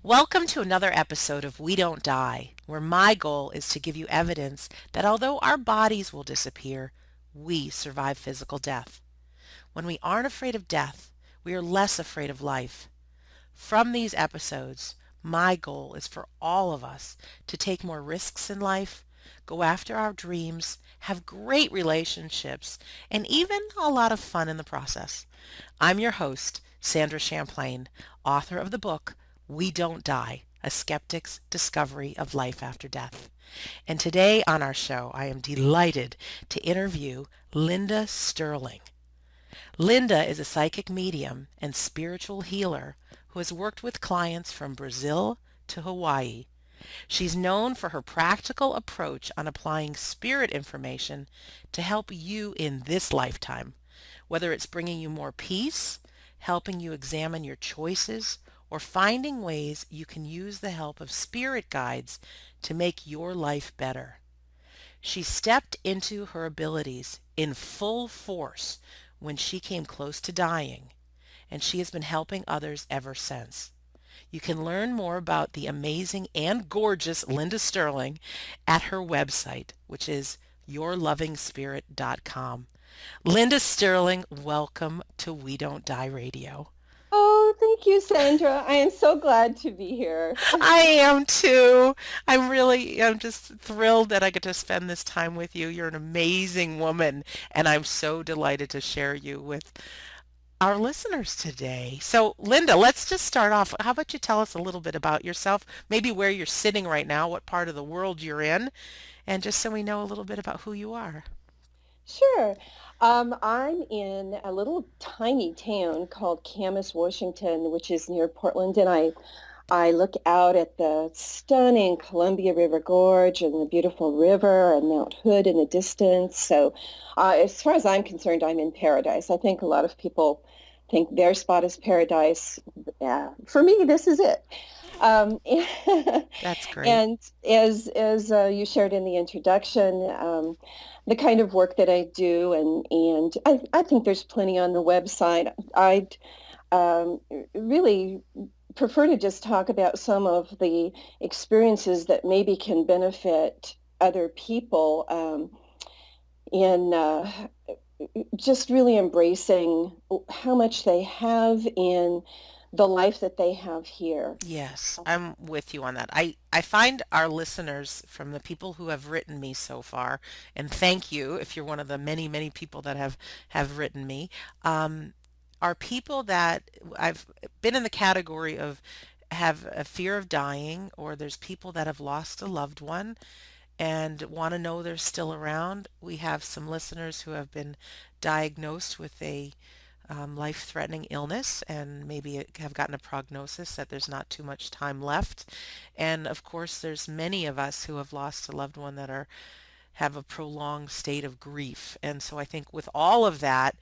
Welcome to another episode of We Don't Die, where my goal is to give you evidence that although our bodies will disappear, we survive physical death. When we aren't afraid of death, we are less afraid of life. From these episodes, my goal is for all of us to take more risks in life, go after our dreams, have great relationships, and even a lot of fun in the process. I'm your host, Sandra Champlain, author of the book We Don't Die, A Skeptic's Discovery of Life After Death. And today on our show, I am delighted to interview Linda Sterling. Linda is a psychic medium and spiritual healer who has worked with clients from Brazil to Hawaii. She's known for her practical approach on applying spirit information to help you in this lifetime, whether it's bringing you more peace, helping you examine your choices, or finding ways you can use the help of spirit guides to make your life better. She stepped into her abilities in full force when she came close to dying, and she has been helping others ever since. You can learn more about the amazing and gorgeous Linda Sterling at her website, which is yourlovingspirit.com. Linda Sterling, welcome to We Don't Die Radio. Oh, thank you, Sandra. I am so glad to be here. I am too. I'm just thrilled that I get to spend this time with you. You're an amazing woman, and I'm so delighted to share you with our listeners today. So, Linda, let's just start off. How about you tell us a little bit about yourself, maybe where you're sitting right now, what part of the world you're in, and just so we know a little bit about who you are. Sure. I'm in a little tiny town called Camas, Washington, which is near Portland, and I look out at the stunning Columbia River Gorge and the beautiful river and Mount Hood in the distance. So, as far as I'm concerned, I'm in paradise. I think a lot of people think their spot is paradise. Yeah, for me, this is it. Um, That's great. and as you shared in the introduction, the kind of work that I do, and I think there's plenty on the website. I'd um, really prefer to just talk about some of the experiences that maybe can benefit other people in just really embracing how much they have in the life that they have here. Yes, I'm with you on that. I find our listeners from the people who have written me so far, and thank you if you're one of the many, many people that have written me, are people that I've been in the category of have a fear of dying, or there's people that have lost a loved one and want to know they're still around. We have some listeners who have been diagnosed with a life-threatening illness and maybe have gotten a prognosis that there's not too much time left. And of course, there's many of us who have lost a loved one that are have a prolonged state of grief. And so I think with all of that,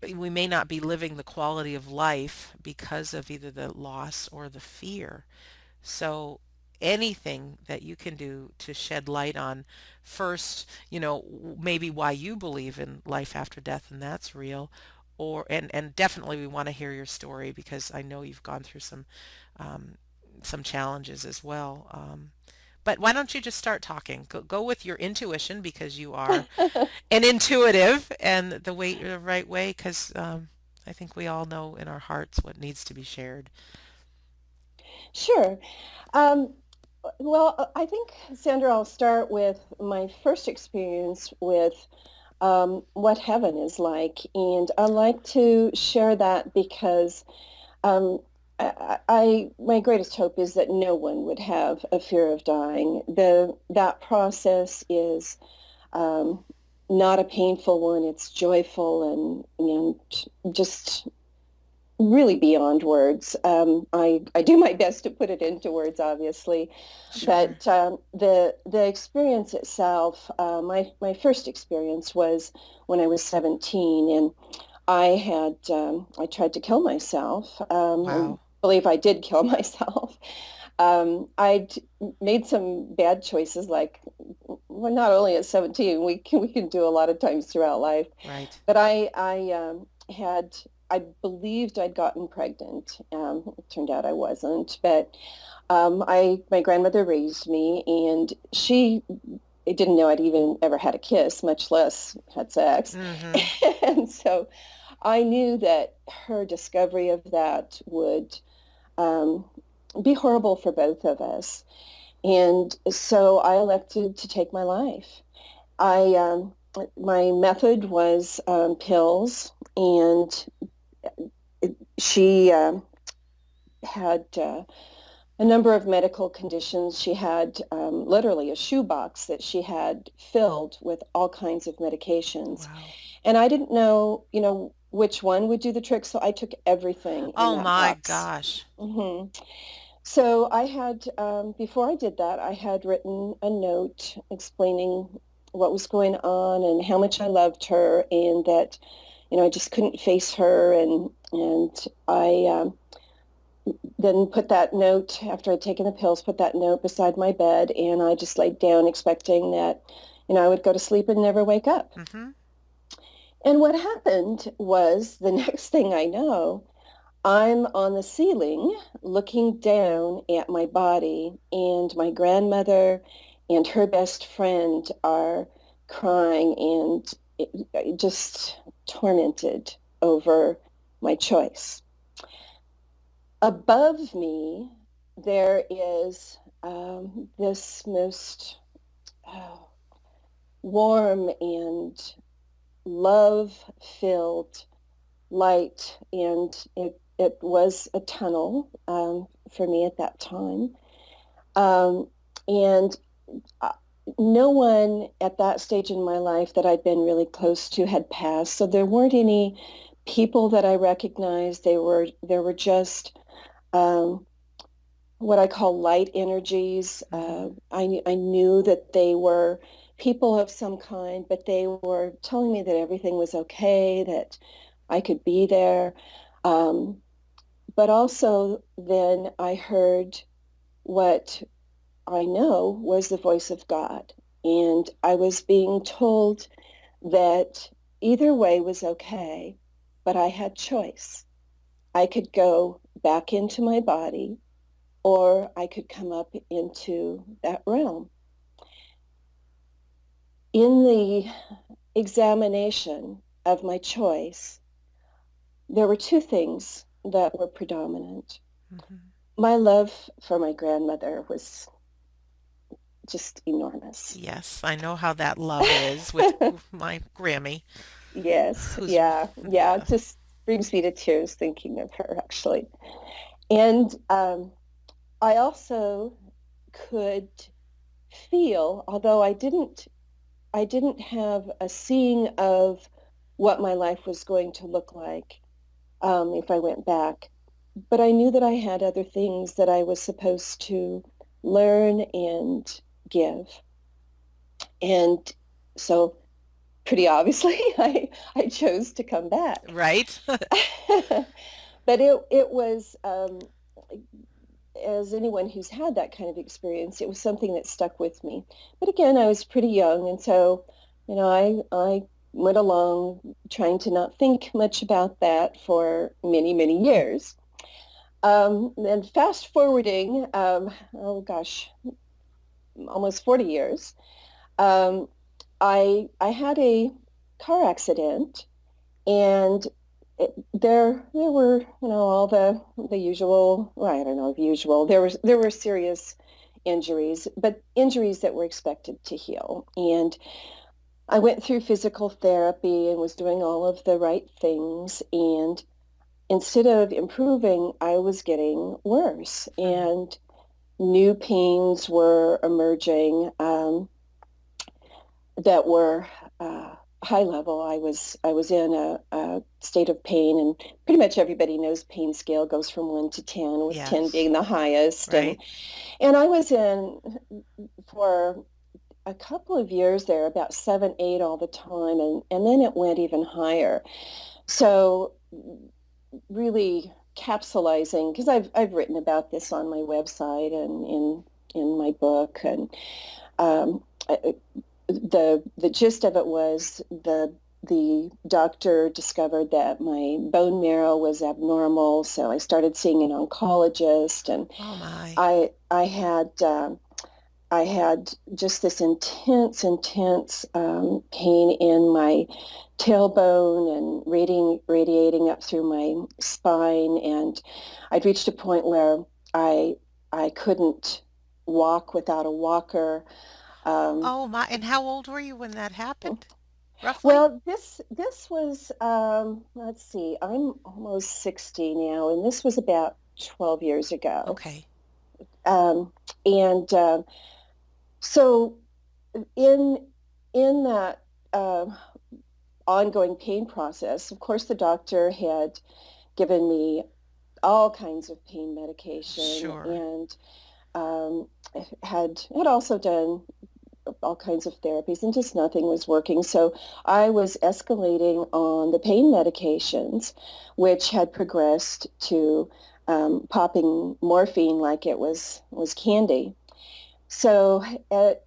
we may not be living the quality of life because of either the loss or the fear. So anything that you can do to shed light on first, maybe why you believe in life after death and that's real, or and definitely we want to hear your story because I know you've gone through um, some challenges as well. But why don't you just start talking? Go with your intuition because you are an intuitive and the right way because I think we all know in our hearts what needs to be shared. Sure. Um, well, I think, Sandra, I'll start with my first experience with what heaven is like. And I like to share that because um, my greatest hope is that no one would have a fear of dying. That process is um, not a painful one. It's joyful and just really beyond words. I do my best to put it into words, obviously, Sure. but the experience itself, my first experience was when I was 17, and I tried to kill myself. I Wow. believe I did kill myself. I'd made some bad choices, like well, not only at 17, we can do a lot of times throughout life, Right. but I had I believed I'd gotten pregnant. It turned out I wasn't, but my grandmother raised me, and she didn't know I'd even ever had a kiss, much less had sex. Mm-hmm. And so I knew that her discovery of that would um, be horrible for both of us. And so I elected to take my life. I My method was pills, and she had a number of medical conditions. She had literally a shoebox that she had filled with all kinds of medications. Wow. And I didn't know, which one would do the trick, so I took everything in Oh that my box. gosh. hmm So I had, before I did that, I had written a note explaining what was going on and how much I loved her, and that, I just couldn't face her. And I then put that note, after I'd taken the pills, put that note beside my bed, and I just laid down expecting that, I would go to sleep and never wake up. Mm-hmm. And what happened was, the next thing I know, I'm on the ceiling looking down at my body, and my grandmother and her best friend are crying and just tormented over my choice. Above me, there is this most uh, warm and love-filled light, and it was a tunnel for me at that time. Um, and uh, no one at that stage in my life that I'd been really close to had passed, so there weren't any people that I recognized. There were just um, what I call light energies. Mm-hmm. I knew that they were people of some kind, but they were telling me that everything was okay, that I could be there. Um, but also then I heard what I know was the voice of God. And I was being told that either way was okay, but I had choice. I could go back into my body, or I could come up into that realm. In the examination of my choice, there were two things that were predominant. Mm-hmm. My love for my grandmother was just enormous. Yes, I know how that love is with my Grammy, Yes, who's, yeah, yeah. yeah. It just brings me to tears thinking of her, actually. And I also could feel, although I didn't have a seeing of what my life was going to look like if I went back. But I knew that I had other things that I was supposed to learn and give. And so pretty obviously, I chose to come back. Right? But it was, as anyone who's had that kind of experience, it was something that stuck with me. But again, I was pretty young, and so, I went along trying to not think much about that for many, many years. And fast forwarding, oh gosh, almost 40 years, um, I had a car accident, and there were, all the usual, well, I don't know if usual, there were serious injuries, but injuries that were expected to heal. And I went through physical therapy and was doing all of the right things, and instead of improving, I was getting worse, Hmm. and new pains were emerging that were high level. I was in a state of pain, and pretty much everybody knows pain scale goes from 1 to 10, with 10 Yes. being the highest. And Right? and I was in for a couple of years there, about 7, 8 all the time, and then it went even higher. So really capsulizing, because I've written about this on my website and in my book, and um, the gist of it was the the doctor discovered that my bone marrow was abnormal, so I started seeing an oncologist, and Oh my. I had just this intense pain in my tailbone and radiating up through my spine, and I'd reached a point where I I couldn't walk without a walker. Um, Oh my. And how old were you when that happened? Roughly? well, this was let's see, I'm almost 60 now, and this was about 12 years ago. Okay. Um, and so in in that uh, ongoing pain process, of course, the doctor had given me all kinds of pain medication Sure. and um, had also done all kinds of therapies, and just nothing was working. So I was escalating on the pain medications, which had progressed to popping morphine like it was candy. So at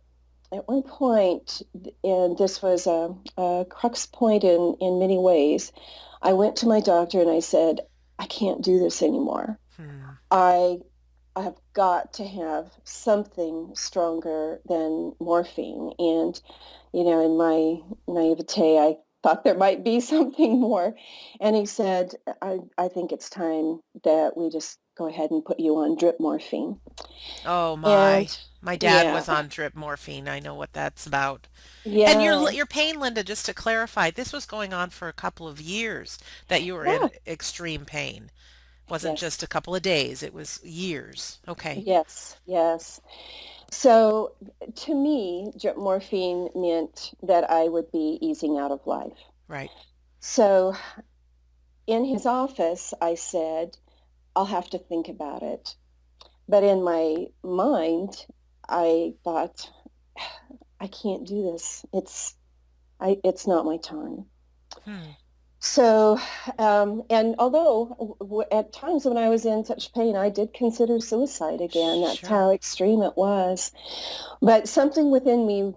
one point, and this was a crux point in many ways, I went to my doctor and I said, I can't do this anymore. Hmm. I I have got to have something stronger than morphine. And, in my naivete, I thought there might be something more. And he said, I think it's time that we just go ahead and put you on drip morphine. Oh And my. My dad yeah, was on drip morphine. I know what that's about. And yeah, your pain, Linda, just to clarify, this was going on for a couple of years that you were yeah, in extreme pain. Wasn't yes, just a couple of days, it was years. Okay. yes, yes. So to me, drip morphine meant that I would be easing out of life. Right. So in his office, I said, I'll have to think about it. But in my mind, I thought, I can't do this. It's not my time. Hmm. So, and although at times when I was in such pain, I did consider suicide again. That's Sure. how extreme it was. But something within me,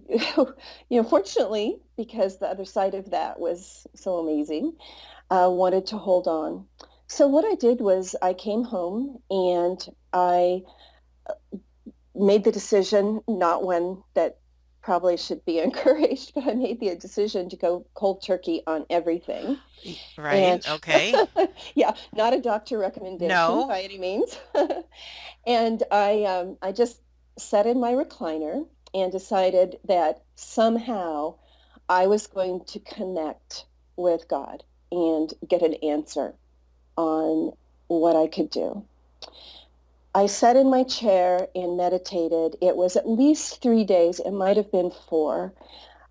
fortunately, because the other side of that was so amazing, wanted to hold on. So what I did was I came home and I made the decision, not one that probably should be encouraged, but I made the decision to go cold turkey on everything. Right. And Okay. yeah, not a doctor recommendation No. by any means. And I just sat in my recliner and decided that somehow I was going to connect with God and get an answer on what I could do. I sat in my chair and meditated. It was at least 3 days. It might have been four.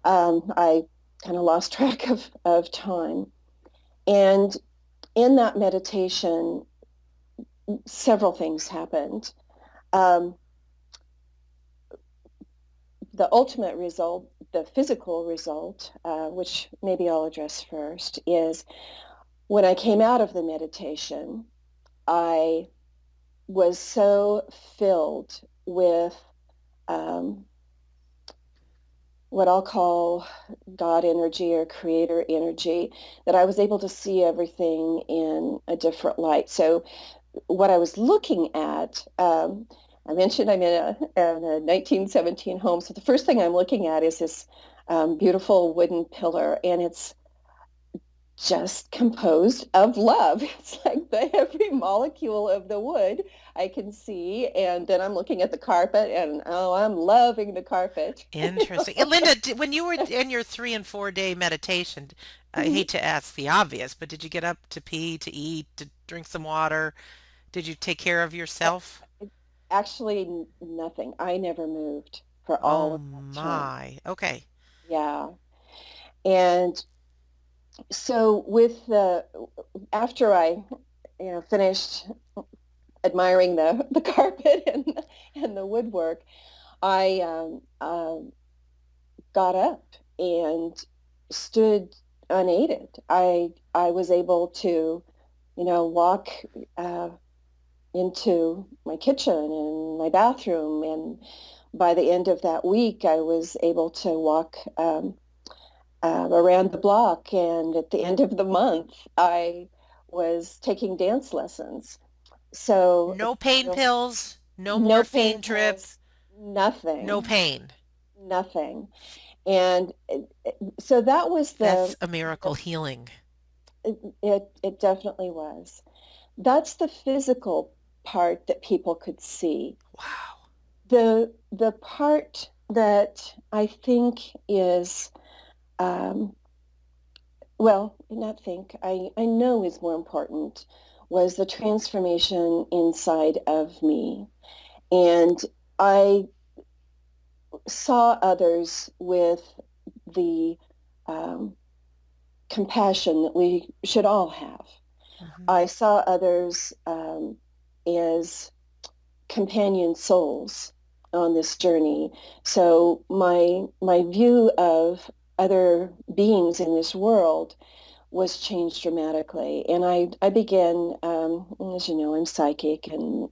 I kind of lost track of time. And in that meditation, several things happened. Um, the ultimate result, the physical result, which maybe I'll address first, is when I came out of the meditation, I was so filled with um, what I'll call God energy or creator energy, that I was able to see everything in a different light. So what I was looking at, I mentioned I'm in a 1917 home. So the first thing I'm looking at is this beautiful wooden pillar, and it's just composed of love. It's like every molecule of the wood I can see. And then I'm looking at the carpet, and oh, I'm loving the carpet. Interesting. And Linda, when you were in your 3 and 4 day meditation, I hate to ask the obvious, but did you get up to pee, to eat, to drink some water? Did you take care of yourself? Actually, nothing. I never moved for all Oh of that time. my. Okay. Yeah. And so after I, finished admiring the carpet and the woodwork, I got up and stood unaided. I was able to, walk uh, into my kitchen and my bathroom, and by the end of that week, I was able to walk around the block. And at the end of the month, I was taking dance lessons. So, No you pain know, pills, no no pain morphine drip, pills, no nothing, pain. nothing. And so that was That's a the miracle healing. it definitely was. That's the physical part that people could see. Wow. The part that I think is well, not think, I know is more important was the transformation inside of me. And I saw others with the um, compassion that we should all have. Hmm. I saw others as companion souls on this journey. So my view of other beings in this world was changed dramatically. And I began, as you know, I'm psychic and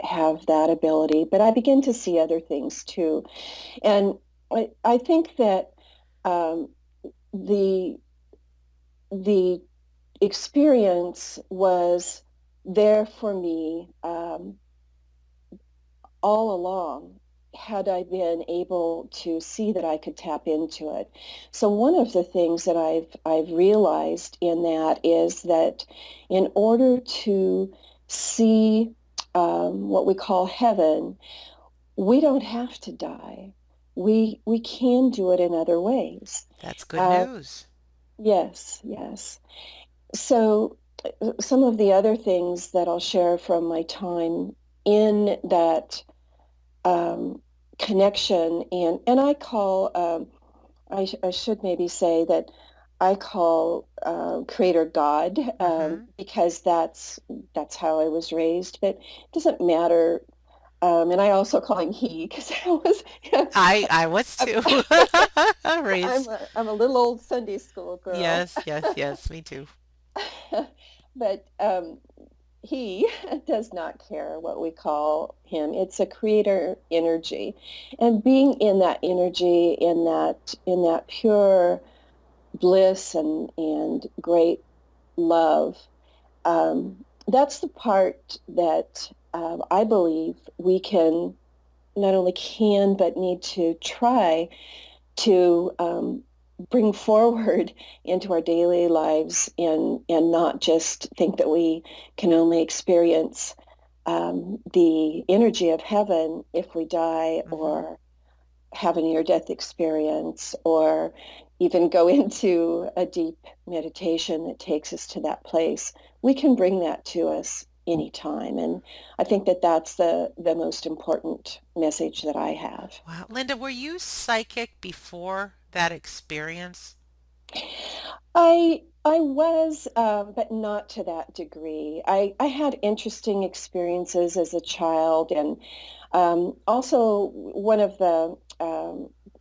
have that ability, but I began to see other things too. And I think that um, the the experience was there for me all along had I been able to see that I could tap into it. So one of the things that I've realized in that is that in order to see what we call heaven, we don't have to die. We can do it in other ways. That's good Uh, news. yes, yes. So some of the other things that I'll share from my time in that um, connection and I call I should maybe say that I call creator God Hmm. because that's how I was raised, but it doesn't matter. And I also call him he because I was I was I'm, too. Raised. I'm a little old Sunday school girl. Yes, yes, yes, me too. But he does not care what we call him. It's a creator energy. And being in that energy, in that pure bliss and great love, that's the part that I believe we can not only can but need to try to bring forward into our daily lives and not just think that we can only experience the energy of heaven if we die Hmm. or have a near-death experience or even go into a deep meditation that takes us to that place. We can bring that to us anytime. And I think that that's the most important message that I have. Wow. Linda, were you psychic before that experience? I was, but not to that degree. I had interesting experiences as a child, and also one of the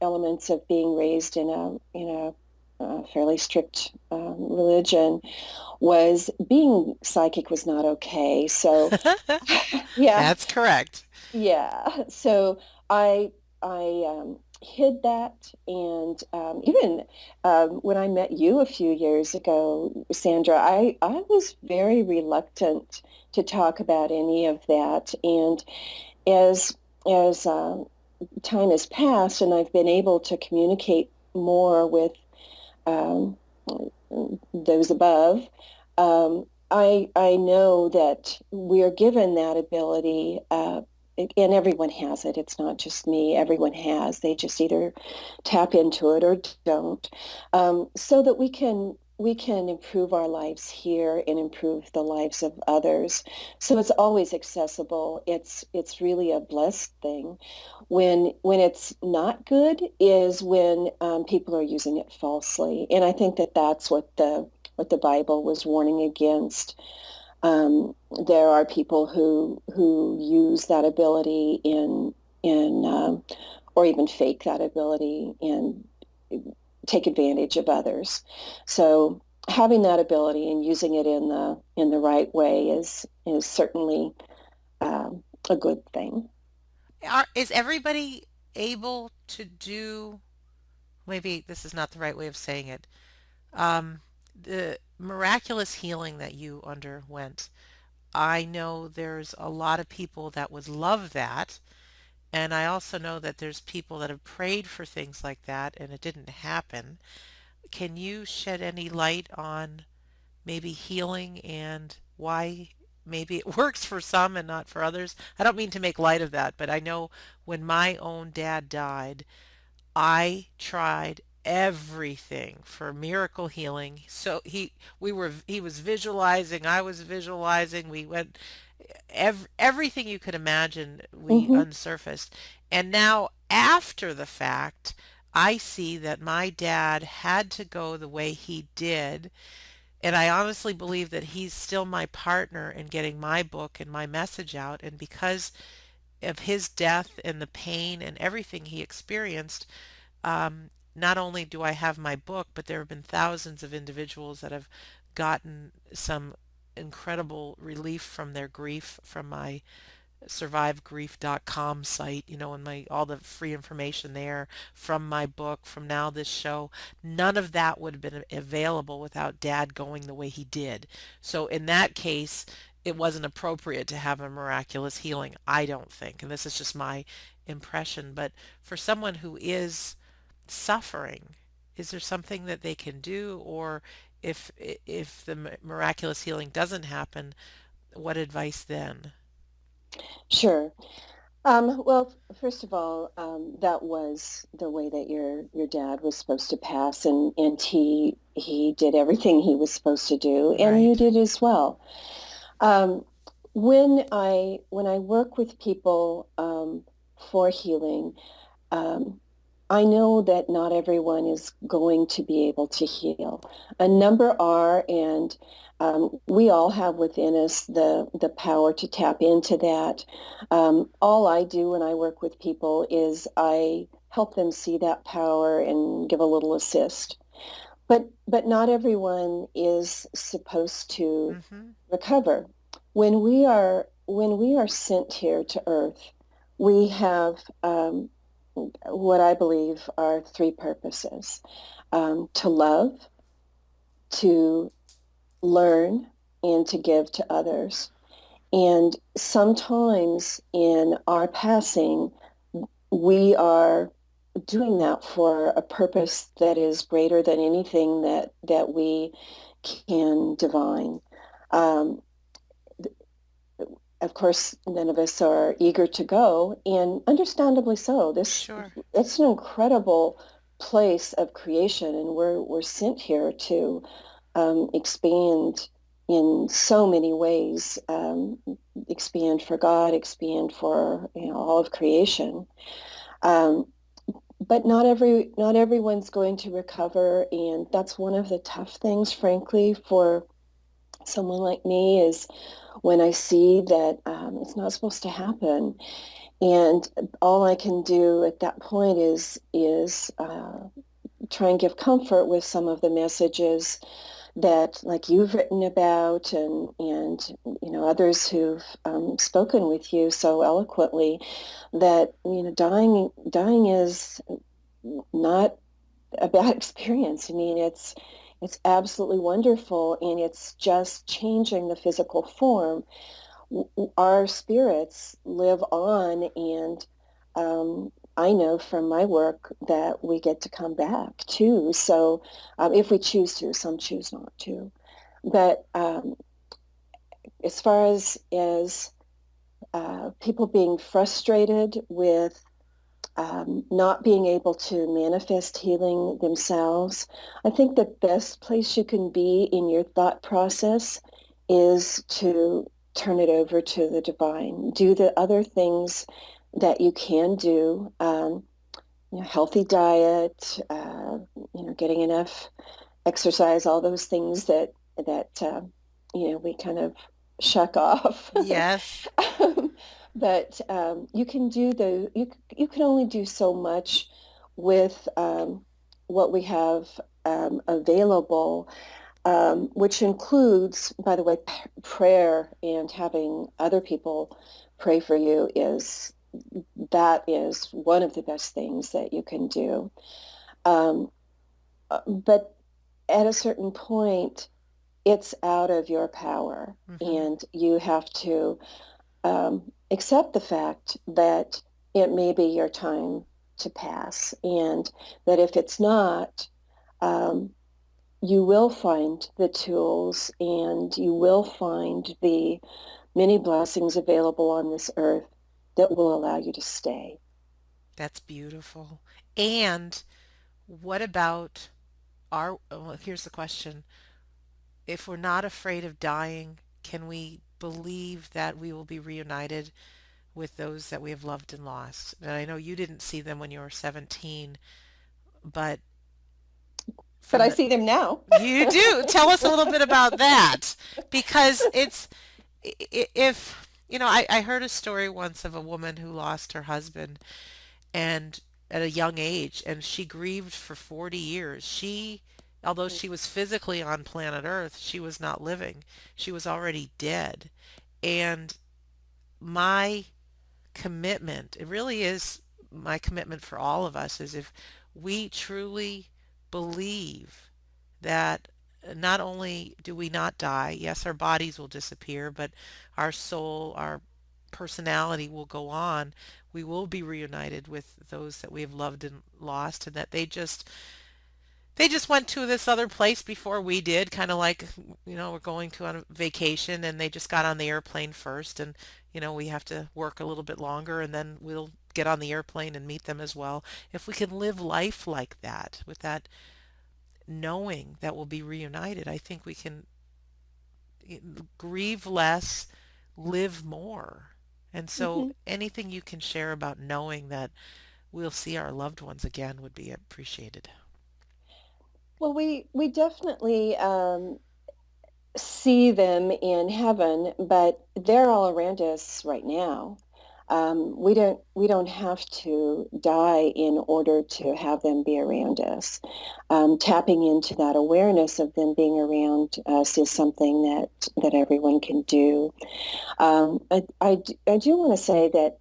elements of being raised in a fairly strict religion was being psychic was not okay. So, yeah, That's correct. yeah. So I I hid that, and even when I met you a few years ago, Sandra, I was very reluctant to talk about any of that. And as as time has passed, and I've been able to communicate more with um, those above, I know that we're given that ability, and everyone has it. It's not just me. Everyone has. They just either tap into it or don't, so that we can improve our lives here and improve the lives of others. So it's always accessible. It's really a blessed thing. When it's not good is when people are using it falsely, and I think that that's what the Bible was warning against. There are people who use that ability in or even fake that ability and take advantage of others. So having that ability and using it in the right way is certainly a good thing. Is everybody able to do maybe this is not the right way of saying it. Um, the miraculous healing that you underwent, I know there's a lot of people that would love that. And I also know that there's people that have prayed for things like that and it didn't happen. Can you shed any light on maybe healing and why maybe it works for some and not for others? I don't mean to make light of that, but I know when my own dad died, I tried everything for miracle healing. So he was visualizing, I was visualizing, we went everything you could imagine we Hmm. unsurfaced. And now after the fact, I see that my dad had to go the way he did, and I honestly believe that he's still my partner in getting my book and my message out. And because of his death and the pain and everything he experienced, not only do I have my book, but there have been thousands of individuals that have gotten some incredible relief from their grief from my survivegrief.com site, and my all the free information there, from my book, from now this show. None of that would have been available without dad going the way he did. So in that case, it wasn't appropriate to have a miraculous healing, I don't think. And this is just my impression. But for someone who is suffering, is there something that they can do? Or if the miraculous healing doesn't happen, what advice then? Sure. Well, first of all, that was the way that your dad was supposed to pass, and he did everything he was supposed to do, and you Right. did as well. Um, when I work with people for healing, um, I know that not everyone is going to be able to heal. A number are, and we all have within us the power to tap into that. All I do when I work with people is I help them see that power and give a little assist. But not everyone is supposed to Mm-hmm. recover. When we are sent here to Earth, we have what I believe are three purposes: to love, to learn, and to give to others. And sometimes in our passing, we are doing that for a purpose that is greater than anything that we can divine. Um, of course, none of us are eager to go, and understandably so. Sure. It's an incredible place of creation, and we're sent here to expand in so many ways. Expand for God, expand for all of creation. Um, but not everyone's going to recover, and that's one of the tough things, frankly, for someone like me is when I see that it's not supposed to happen, and all I can do at that point is try and give comfort with some of the messages that, like you've written about, and others who've spoken with you so eloquently, that dying is not a bad experience. I mean, it's absolutely wonderful, and it's just changing the physical form. Our spirits live on, and I know from my work that we get to come back too. So if we choose to, some choose not to. But as far as people being frustrated with not being able to manifest healing themselves, I think the best place you can be in your thought process is to turn it over to the divine. Do the other things that you can do, healthy diet, getting enough exercise, all those things that we kind of shuck off. Yes. But you can do you can only do so much with what we have available, which includes, by the way, prayer, and having other people pray for you is one of the best things that you can do. Um, but at a certain point, it's out of your power, Hmm. and you have to accept the fact that it may be your time to pass, and that if it's not, um, you will find the tools and you will find the many blessings available on this earth that will allow you to stay. That's beautiful. And what about well, here's the question. If we're not afraid of dying, can we believe that we will be reunited with those that we have loved and lost? And I know you didn't see them when you were 17, but But from I the see them now. you do. Tell us a little bit about that because it's if I heard a story once of a woman who lost her husband and at a young age and she grieved for 40 years. Although she was physically on planet Earth, she was not living. She was already dead. And my commitment, it really is my commitment for all of us, is if we truly believe that not only do we not die, yes, our bodies will disappear, but our soul, our personality will go on. We will be reunited with those that we have loved and lost, and that they just went to this other place before we did, kind of like, we're going to on a vacation and they just got on the airplane first and, we have to work a little bit longer and then we'll get on the airplane and meet them as well. If we can live life like that, with that knowing that we'll be reunited, I think we can grieve less, live more. And so Mhm. anything you can share about knowing that we'll see our loved ones again would be appreciated. Well, we definitely see them in heaven, but they're all around us right now. We don't have to die in order to have them be around us. Tapping into that awareness of them being around us is something that everyone can do. I do want to say that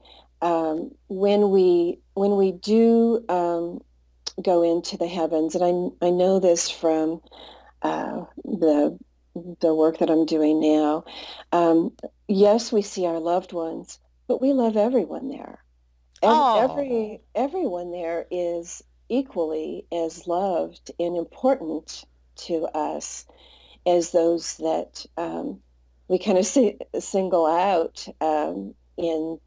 when we do go into the heavens, and I know this from the work that I'm doing now. Um, yes, we see our loved ones, but we love everyone there. Oh, Everyone there is equally as loved and important to us as those that we kind of single out in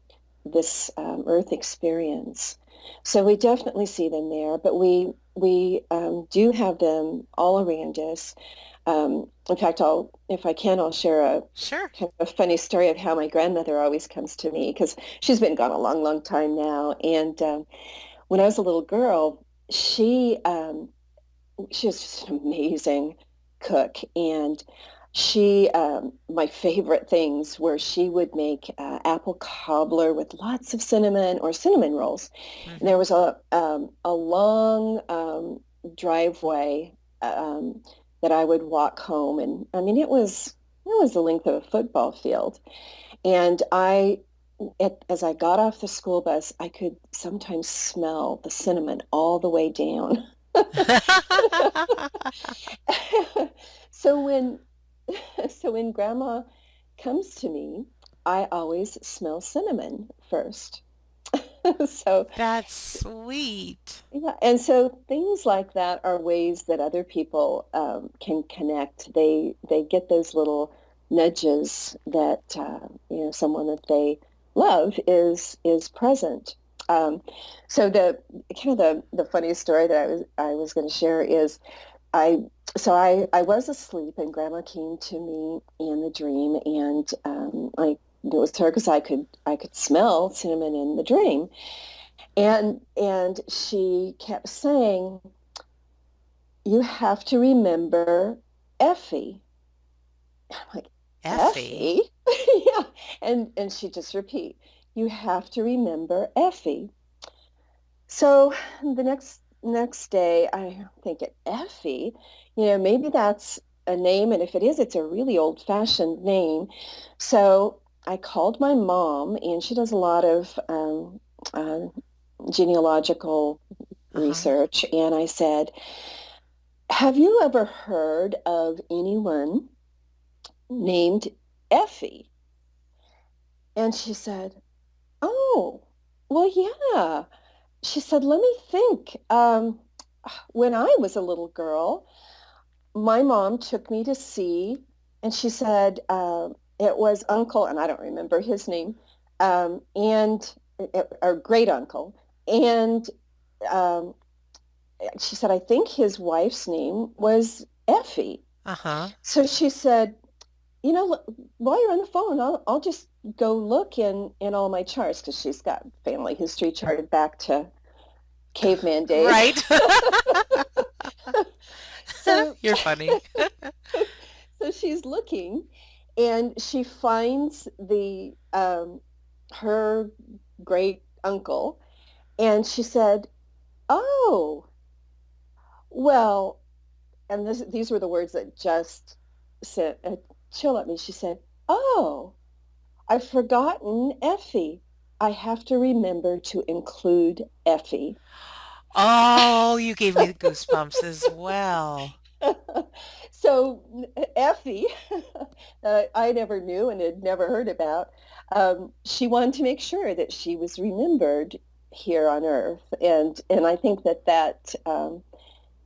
this Earth experience. So we definitely see them there, but we do have them all around us. In fact, if I can, I'll share a sure. kind of a funny story of how my grandmother always comes to me because she's been gone a long, long time now. And when I was a little girl, she she was just an amazing cook, and my favorite things were she would make apple cobbler with lots of cinnamon or cinnamon rolls. And there Hmm. was a long driveway um, that I would walk home, and I mean it was the length of a football field. And as I got off the school bus, I could sometimes smell the cinnamon all the way down. So when so when grandma comes to me, I always smell cinnamon first. So That's sweet. yeah, and so things like that are ways that other people can connect. They get those little nudges that someone that they love is present. Um, so the kind of the funniest story that I was going to share is I I was asleep and Grandma came to me in the dream, and I knew it was her because I could smell cinnamon in the dream, and she kept saying, "You have to remember Effie." I'm like, Effie. "Effie?" Yeah, and she just repeat, "You have to remember Effie." So the next day, I think it Effie, maybe that's a name, and if it is, it's a really old-fashioned name. So I called my mom, and she does a lot of uh, genealogical Uh-huh. research, and I said, have you ever heard of anyone named Effie? And she said, oh, well, yeah. She said, let me think. When I was a little girl, my mom took me to see, and she said it was uncle, and I don't remember his name, and or great uncle, and um, she said I think his wife's name was Effie. Uh-huh. So she said, you know, while you're on the phone, I'll just go look in all my charts because she's got family history charted back to caveman days. Right. So You're funny. so she's looking and she finds the her great uncle and she said, "Oh, well," and these were the words that just sent a chill at me. She said, "Oh, I've forgotten Effie. I have to remember to include Effie." Oh, you gave me the goosebumps as well. So Effie, I never knew and had never heard about. She wanted to make sure that she was remembered here on Earth, and I think that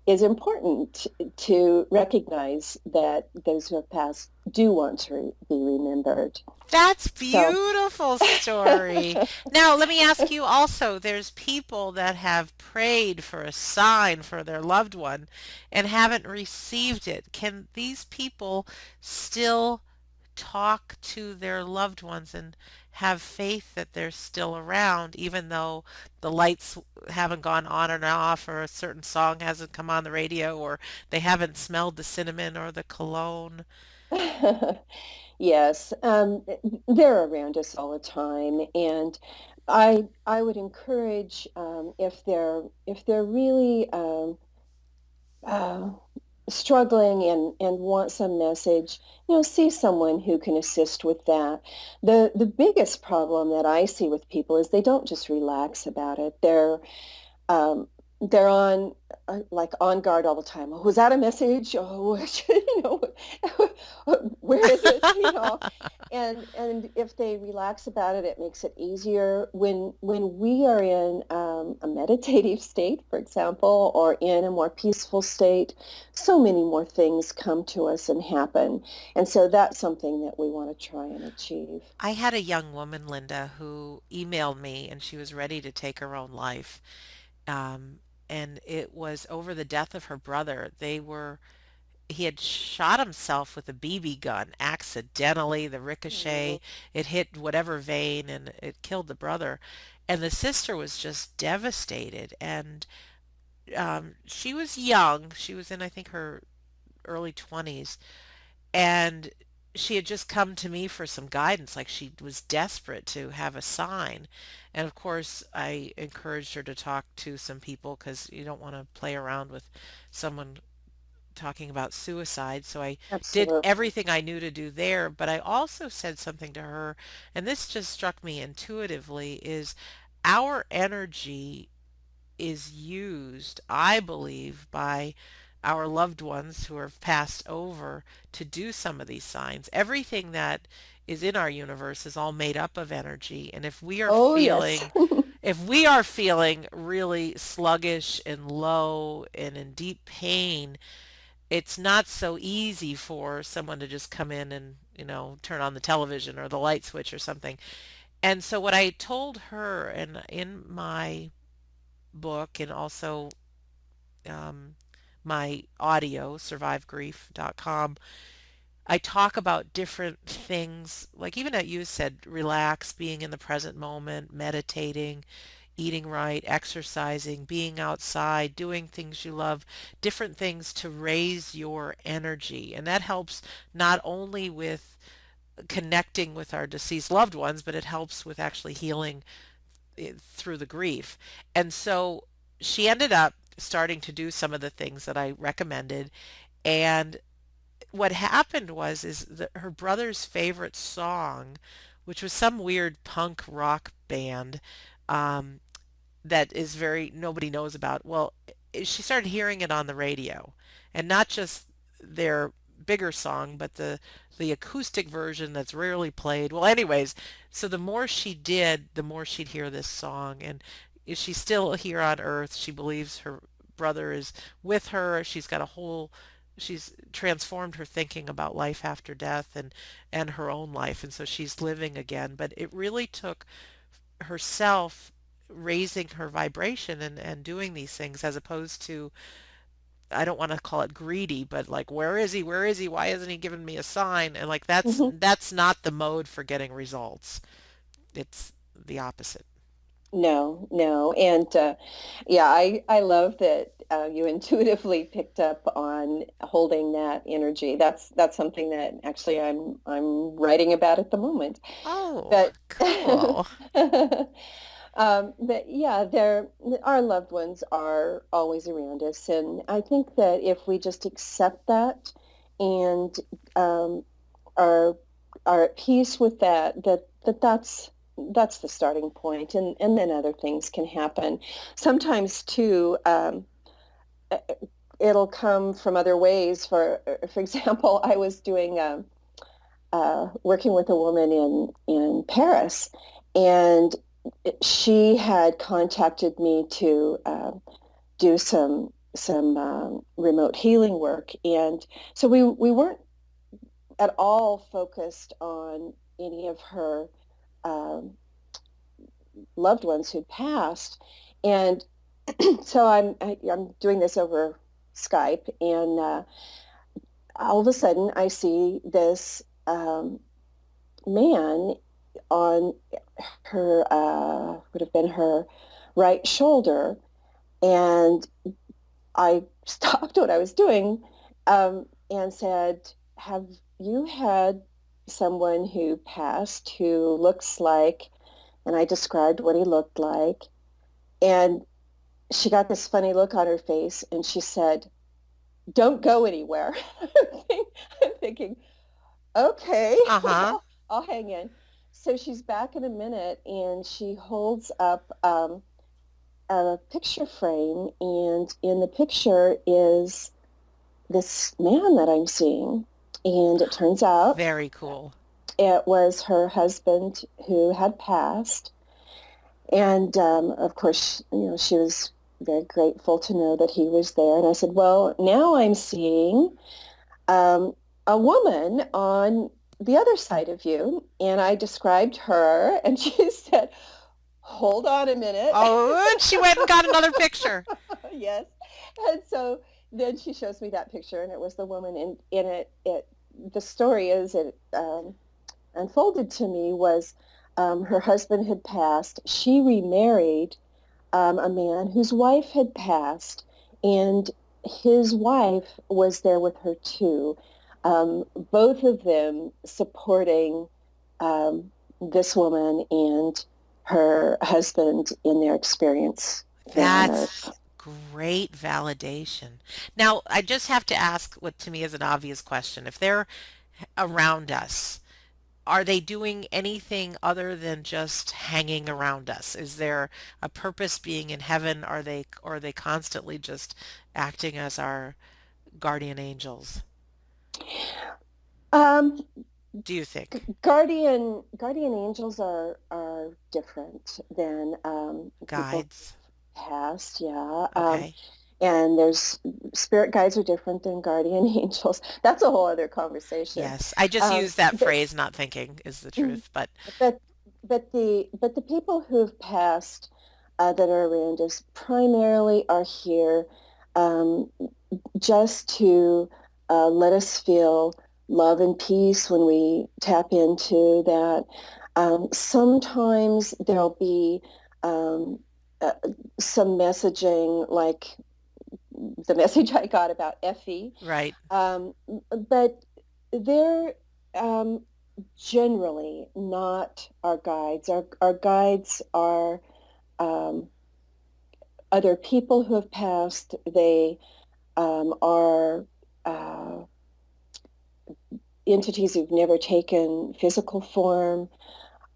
is important to recognize that those who have passed do want to be remembered. That's So, beautiful story. Now, let me ask you also, there's people that have prayed for a sign for their loved one and haven't received it. Can these people still talk to their loved ones and have faith that they're still around, even though the lights haven't gone on and off, or a certain song hasn't come on the radio, or they haven't smelled the cinnamon or the cologne? yes, they're around us all the time, and I would encourage if they're really uh, struggling and want some message, see someone who can assist with that. The biggest problem that I see with people is they don't just relax about it. Um, they're on like on guard all the time. Oh, was that a message? Oh, where is it? And if they relax about it, it makes it easier. When we are in a meditative state, for example, or in a more peaceful state, so many more things come to us and happen. And so that's something that we want to try and achieve. I had a young woman, Linda, who emailed me and she was ready to take her own life. Um, and it was over the death of her brother. He had shot himself with a BB gun accidentally. The Mm. ricochet, it hit whatever vein and it killed the brother. And the sister was just devastated. And she was young. She was in, I think, her early 20s. And she had just come to me for some guidance, like she was desperate to have a sign. And of course, I encouraged her to talk to some people because you don't want to play around with someone talking about suicide. So I did Absolutely. everything I knew to do there, but I also said something to her, and this just struck me intuitively, is our energy is used, I believe, by our loved ones who have passed over to do some of these signs. Everything that is in our universe is all made up of energy, and Oh, yes. if we are feeling really sluggish and low and in deep pain, it's not so easy for someone to just come in and, turn on the television or the light switch or something. And so what I told her, and in my book and also um, my audio, survivegrief.com, I talk about different things, like even that you said, relax, being in the present moment, meditating, eating right, exercising, being outside, doing things you love, different things to raise your energy. And that helps not only with connecting with our deceased loved ones, but it helps with actually healing through the grief. And so she ended up starting to do some of the things that I recommended. And what happened was is that her brother's favorite song, which was some weird punk rock band, um, that is very nobody knows about. Well, she started hearing it on the radio, and not just their bigger song, but the acoustic version that's rarely played. Well, anyways, so the more she did, the more she'd hear this song, and she's still here on Earth. She believes her brother is with her. She's transformed her thinking about life after death and her own life, and so she's living again. But it really took herself raising her vibration and doing these things as opposed to, I don't want to call it greedy, but like, where is he? Where is he? Why isn't he giving me a sign? And like, Mhm. that's not the mode for getting results. It's the opposite. No, no. And yeah, I love that you intuitively picked up on holding that energy. That's something that actually I'm writing about at the moment. Oh, But cool. but yeah, our loved ones are always around us, and I think that if we just accept that and um, are are at peace with that's the starting point, and then other things can happen. Sometimes too, it'll come from other ways. For example, I was doing working with a woman in Paris, and she had contacted me to do some remote healing work, and so we weren't at all focused on any of her um, loved ones who'd passed, and so I'm doing this over Skype, and all of a sudden I see this man on her would have been her right shoulder, and I stopped what I was doing and said, "Have you had someone who passed who looks like?" And I described what he looked like, and she got this funny look on her face, and she said, "Don't go anywhere." I'm thinking, okay, Uh-huh. well, I'll hang in. So she's back in a minute, and she holds up a picture frame, and in the picture is this man that I'm seeing. And it turns out Very cool. it was her husband who had passed. And of course, she was very grateful to know that he was there. And I said, well, now I'm seeing um, a woman on the other side of you. And I described her, and she said, hold on a minute. Oh, and she went and got another picture. Yes. And so then she shows me that picture, and it was the woman in it. The story is it unfolded to me was her husband had passed. She remarried a man whose wife had passed, and his wife was there with her too. Both of them supporting um, this woman and her husband in their experience here on That's Earth. great validation. Now, I just have to ask what to me is an obvious question. If they're around us, are they doing anything other than just hanging around us? Is there a purpose being in heaven? Or are they constantly just acting as our guardian angels? Um, Do you think? guardian angels are different than people Guides? past, yeah. Okay. And there's spirit guides are different than guardian angels. That's a whole other conversation. Yes. I just use that But phrase, not thinking is the truth, but but but the people who have passed that are around us primarily are here um, just to let us feel love and peace when we tap into that. Sometimes there'll be um, uh, some messaging like the message I got about Effie, right. um, but they're um, generally not our guides. Our guides are um, other people who have passed. They are uh, entities who've never taken physical form.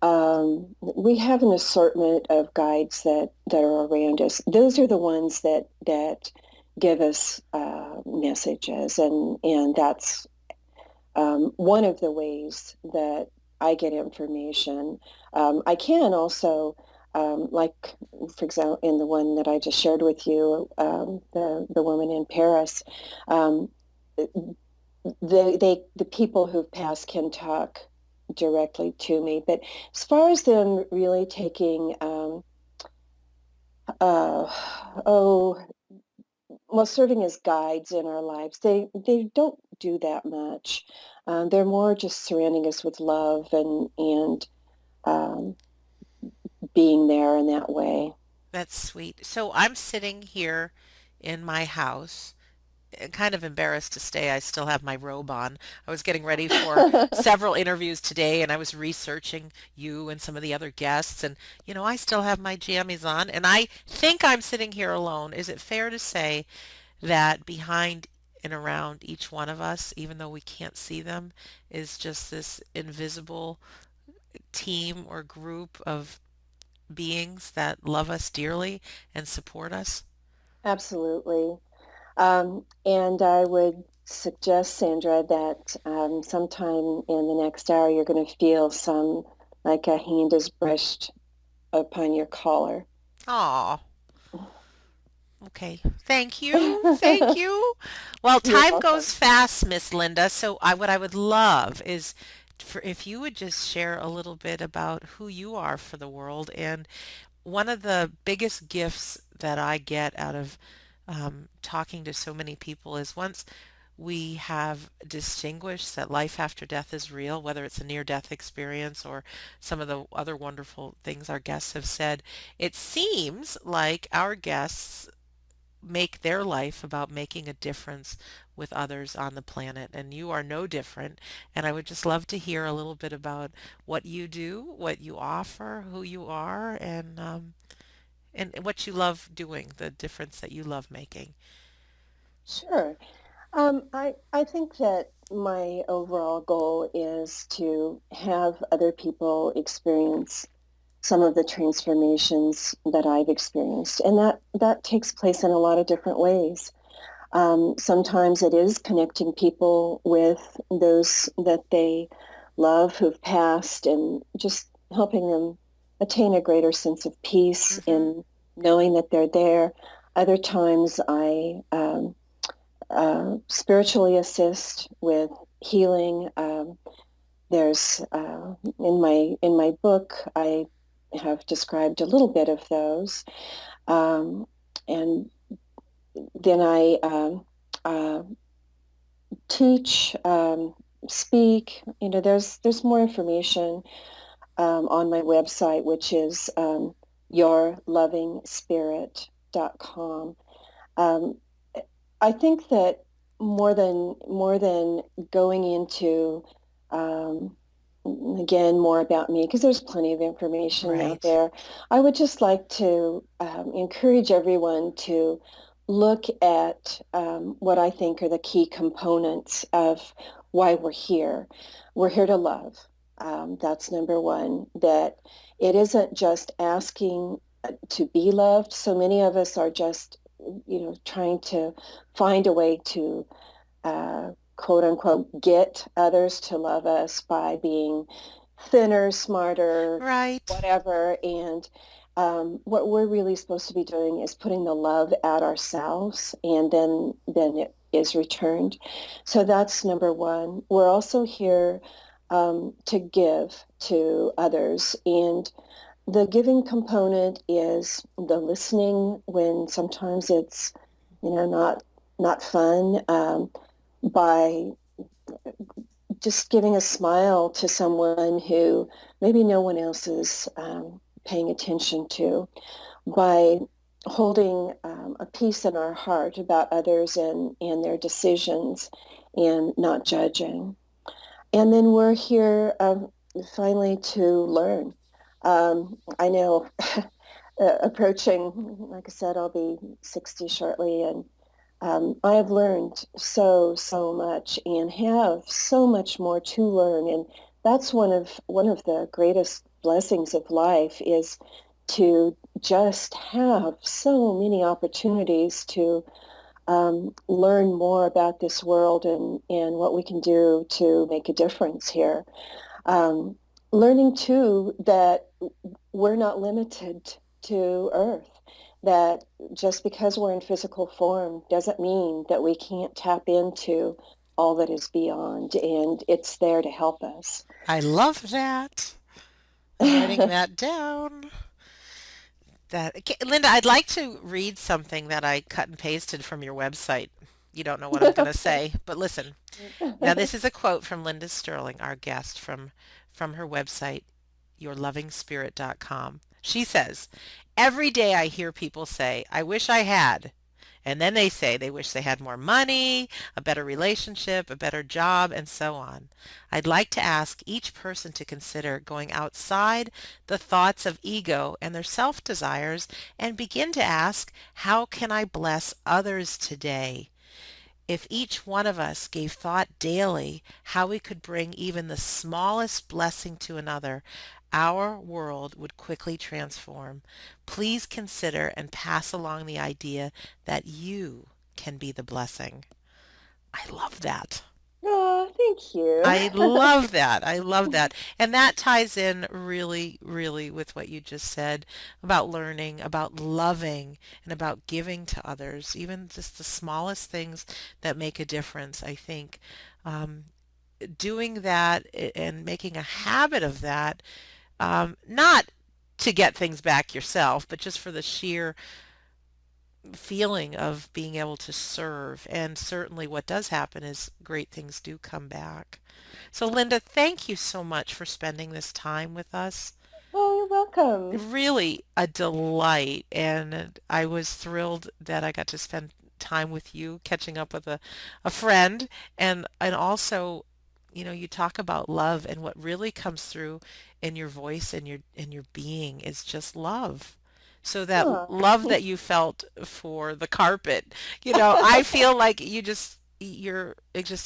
We have an assortment of guides that are around us. Those are the ones that give us messages, and that's one of the ways that I get information. I can also, like for example, in the one that I just shared with you, the woman in Paris, um, the people who've passed can talk directly to me. But as far as them really taking, uh, oh, well, serving as guides in our lives, they don't do that much. They're more just surrounding us with love and um, being there in that way. That's sweet. So I'm sitting here in my house, kind of embarrassed to stay. I still have my robe on. I was getting ready for several interviews today and I was researching you and some of the other guests and I still have my jammies on and I think I'm sitting here alone. Is it fair to say that behind and around each one of us, even though we can't see them, is just this invisible team or group of beings that love us dearly and support us? Absolutely. And I would suggest, Sandra, that sometime in the next hour, you're going to feel some, like a hand is brushed upon your collar. Aw. Okay. Thank you. Thank you. Well, You're time welcome. goes fast, Miss Linda. So what I would love is for if you would just share a little bit about who you are for the world. And one of the biggest gifts that I get out of talking to so many people is once we have distinguished that life after death is real, whether it's a near-death experience or some of the other wonderful things our guests have said, it seems like our guests make their life about making a difference with others on the planet, and you are no different. And I would just love to hear a little bit about what you do, what you offer, who you are, and what you love doing, the difference that you love making. Sure. I think that my overall goal is to have other people experience some of the transformations that I've experienced, and that takes place in a lot of different ways. Sometimes it is connecting people with those that they love who've passed and just helping them attain a greater sense of peace Mm-hmm. in knowing that they're there. Other times I spiritually assist with healing. There's in my book I have described a little bit of those, um, and then I uh, teach, speak. There's more information on my website, which is yourlovingspirit.com. Um, I think that more than going into um, again more about me because there's plenty of information out Right. there. I would just like to encourage everyone to look at what I think are the key components of why we're here. We're here to love. That's number one. That it isn't just asking to be loved. So many of us are just trying to find a way to quote unquote get others to love us by being thinner, smarter, Right. whatever. And what we're really supposed to be doing is putting the love at ourselves, and then it is returned. So that's number one. We're also here to give to others, and the giving component is the listening when sometimes it's not fun, by just giving a smile to someone who maybe no one else is paying attention to, by holding a peace in our heart about others and their decisions and not judging. And then we're here finally to learn. I know approaching, like I said, I'll be 60 shortly, and I have learned so much and have so much more to learn. And that's one of the greatest blessings of life is to just have so many opportunities to learn more about this world and what we can do to make a difference here. Um, Learning too that we're not limited to Earth, that just because we're in physical form doesn't mean that we can't tap into all that is beyond, and it's there to help us. I love that. I'm writing that down. Okay, Linda, I'd like to read something that I cut and pasted from your website. You don't know what I'm going to say, but listen. Now, this is a quote from Linda Sterling, our guest, from her website, yourlovingspirit.com. She says, "Every day I hear people say, 'I wish I had.' And then they say they wish they had more money, a better relationship, a better job, and so on. I'd like to ask each person to consider going outside the thoughts of ego and their self-desires and begin to ask, how can I bless others today? If each one of us gave thought daily how we could bring even the smallest blessing to another, our world would quickly transform. Please consider and pass along the idea that you can be the blessing." I love that. Oh, thank I you. love that. I love that. And that ties in really, really with what you just said about learning, about loving, and about giving to others, even just the smallest things that make a difference. I think um, doing that and making a habit of that, not to get things back yourself, but just for the sheer feeling of being able to serve. And certainly what does happen is great things do come back. So Linda, thank you so much for spending this time with us. Oh, you're welcome. Really a delight. And I was thrilled that I got to spend time with you, catching up with a friend. And also, you talk about love, and what really comes through in your voice and your being is just love. So that Oh. love that you felt for the carpet, I feel like you're just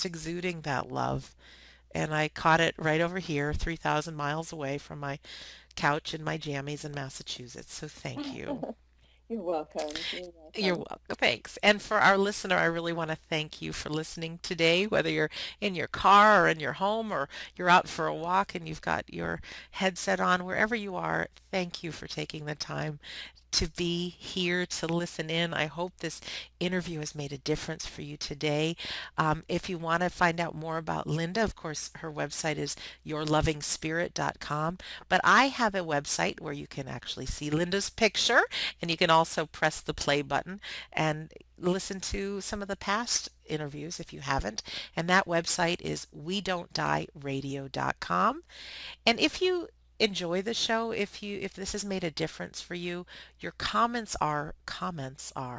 exuding that love. And I caught it right over here, 3,000 miles away from my couch in my jammies in Massachusetts. So thank you. You're welcome. You're You're welcome. welcome. Thanks. And for our listener, I really want to thank you for listening today, whether you're in your car or in your home or you're out for a walk and you've got your headset on, wherever you are, thank you for taking the time to be here to listen in. I hope this interview has made a difference for you today. If you want to find out more about Linda, of course, her website is yourlovingspirit.com. But I have a website where you can actually see Linda's picture, and you can also press the play button and listen to some of the past interviews if you haven't. And that website is WeDon'tDieRadio.com. And if you enjoy the show, if this has made a difference for you, your comments are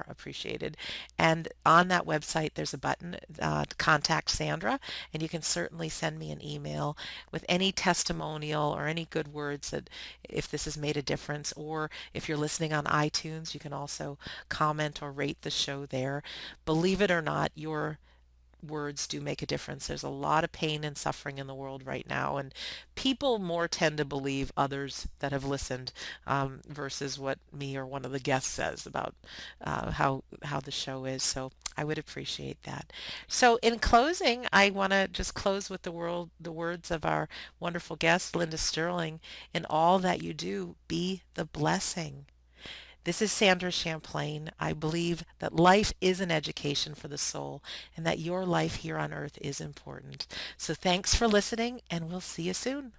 appreciated. And on that website, there's a button to contact Sandra, and you can certainly send me an email with any testimonial or any good words that if this has made a difference, or if you're listening on iTunes, you can also comment or rate the show there. Believe it or not, your words do make a difference. There's a lot of pain and suffering in the world right now, and people more tend to believe others that have listened versus what me or one of the guests says about how the show is. So I would appreciate that. So in closing, I want to just close with the words of our wonderful guest, Linda Sterling. In all that you do, be the blessing. This is Sandra Champlain. I believe that life is an education for the soul and that your life here on earth is important. So thanks for listening, and we'll see you soon.